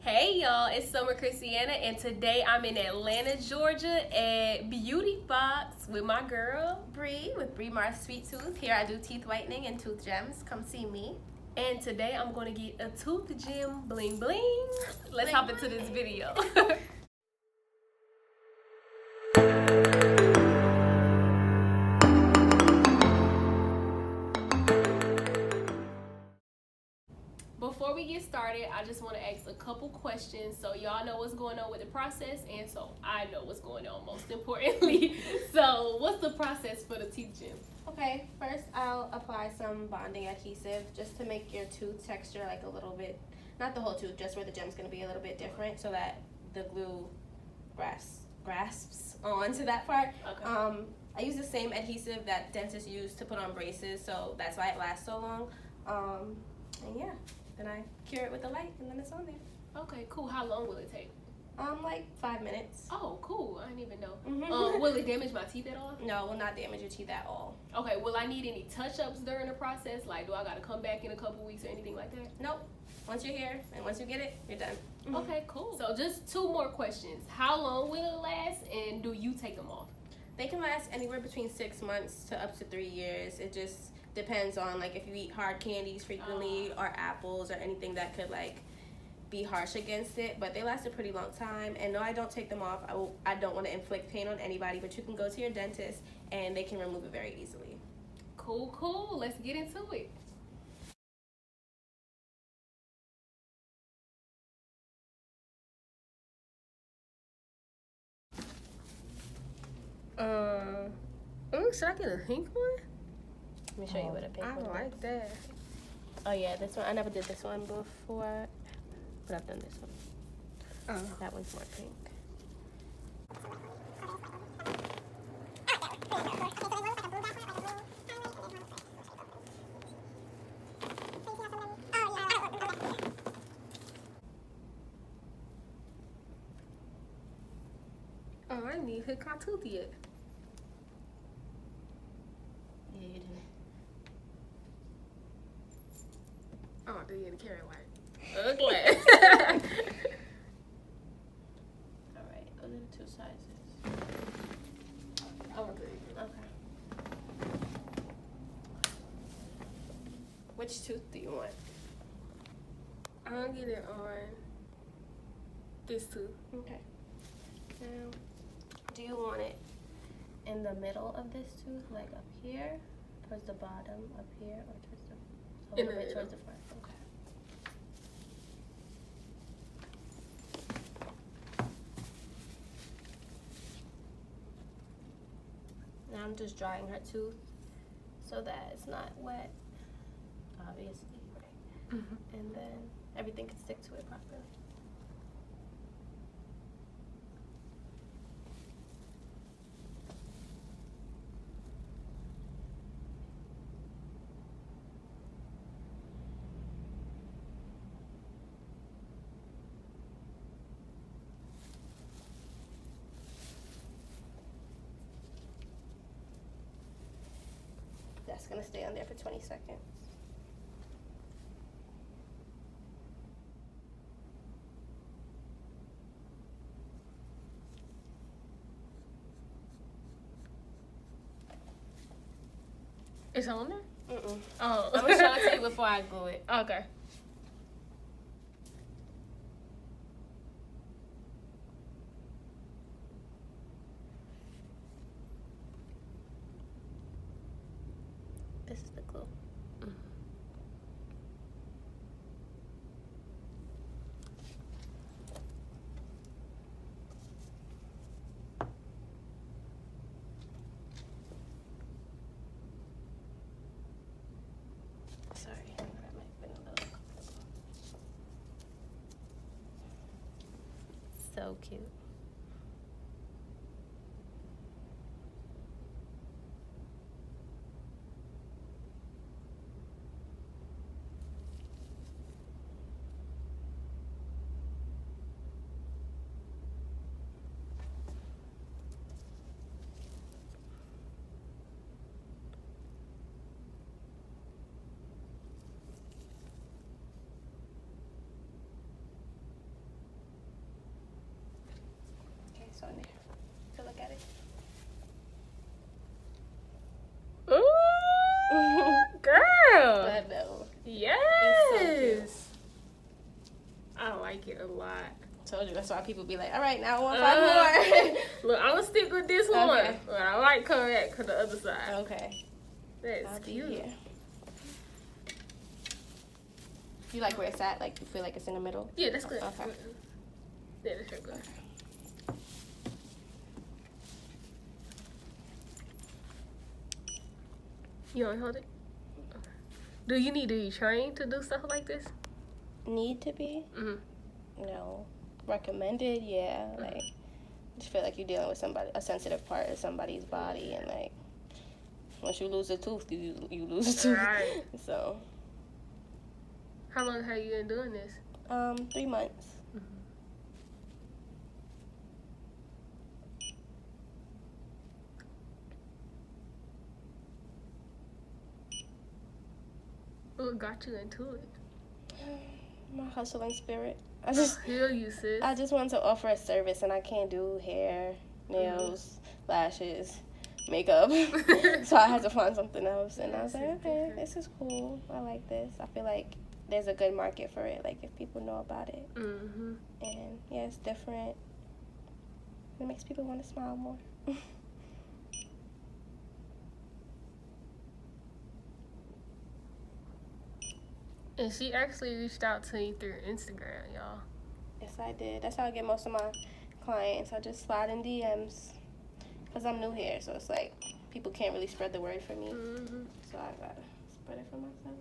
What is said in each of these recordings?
Hey y'all, it's Summer Christiana, and today I'm in Atlanta, Georgia at Beauty Box with my girl Bree with Bree Mars Sweet Tooth. Here I do teeth whitening and tooth gems. Come see me. And today I'm gonna get a tooth gem bling bling. Let's hop into this video. Before we get started, I just want to ask a couple questions so y'all know what's going on with the process, and so I know what's going on most importantly. So what's the process for the teeth gem? Okay, first I'll apply some bonding adhesive just to make your tooth texture like a little bit, not the whole tooth, just where the gem's going to be a little bit different so that the glue grasps onto that part. Okay. I use the same adhesive that dentists use to put on braces, so that's why it lasts so long. And yeah, then I cure it with the light and then it's on there. Okay, cool. How long will it take? Like 5 minutes. Oh, cool. I didn't even know. Will it damage my teeth at all? No, it will not damage your teeth at all. Okay, will I need any touch-ups during the process? Like, do I got to come back in a couple weeks or anything like that? Nope. Once you're here and once you get it, you're done. Okay, cool. So just two more questions. How long will it last, and do you take them off? They can last anywhere between 6 months to up to 3 years. It just depends on like if you eat hard candies frequently or apples or anything that could like be harsh against it, but they last a pretty long time. And no, I don't take them off. I don't want to inflict pain on anybody, but you can go to your dentist and they can remove it very easily. Cool. Let's get into it. Should I get a pink one? Let me show you what a pink one is. I like that. Oh yeah, this one, I never did this one before, but I've done this one. That one's more pink. Oh, I need to hook my tooth yet. Yeah, you didn't. Oh, do you get a carrot white? Okay. Alright, those are the two sizes. Okay. Which tooth do you want? I'll get it on this tooth. Okay. Now, do you want it in the middle of this tooth, like up here, towards the bottom, up here, or towards the, towards the front? Okay. Now I'm just drying her tooth so that it's not wet, obviously, right? And then everything can stick to it properly. That's gonna stay on there for 20 seconds. It's on there? Oh. I'm gonna show it to you before I glue it. Okay. This is the glue. Sorry, that might have been a little. So cute. So in there to look at it. Ooh, girl. I know. Yes. It's so I like it a lot. Told you, that's why people be like, all right, now I want 5 more. Look, I'm gonna stick with this one. Okay. But I like coming back to the other side. Okay. That's I'll be cute. here. You like where it's at? Like, you feel like it's in the middle? Yeah, that's good. Okay. Yeah, that's real good. You want to hold it? Okay. Do you need to be trained to do stuff like this? Need to be? Mm-hmm. No. Recommended? Yeah. Like, I just feel like you're dealing with a sensitive part of somebody's body, and like, once you lose a tooth, you lose a tooth. Right. So. How long have you been doing this? 3 months. What got you into it? My hustling spirit. I Heal you, sis. just want to offer a service, and I can't do hair, nails, lashes, makeup. So I had to find something else, and I was like, okay, this is cool. I like this. I feel like there's a good market for it, like if people know about it. Mm-hmm. And yeah, it's different. It makes people want to smile more. And she actually reached out to you through Instagram, y'all. Yes, I did. That's how I get most of my clients. I just slide in DMs because I'm new here, so it's like people can't really spread the word for me. Mm-hmm. So I gotta spread it for myself.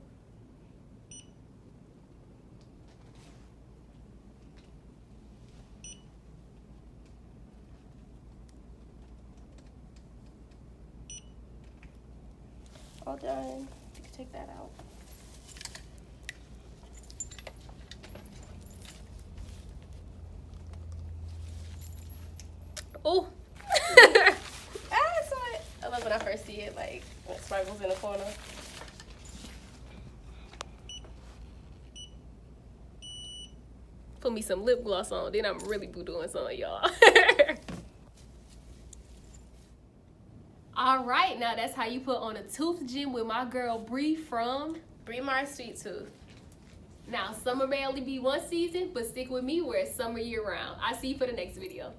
All done. You can take that out. Oh. I saw it. I love when I first see it, like when it sparkles in the corner. Put me some lip gloss on, then I'm really doing something, y'all. All right, now that's how you put on a tooth gem with my girl Bree from Bree Mars Sweet Tooth. Now, summer may only be one season, but stick with me where it's summer year round. I'll see you for the next video.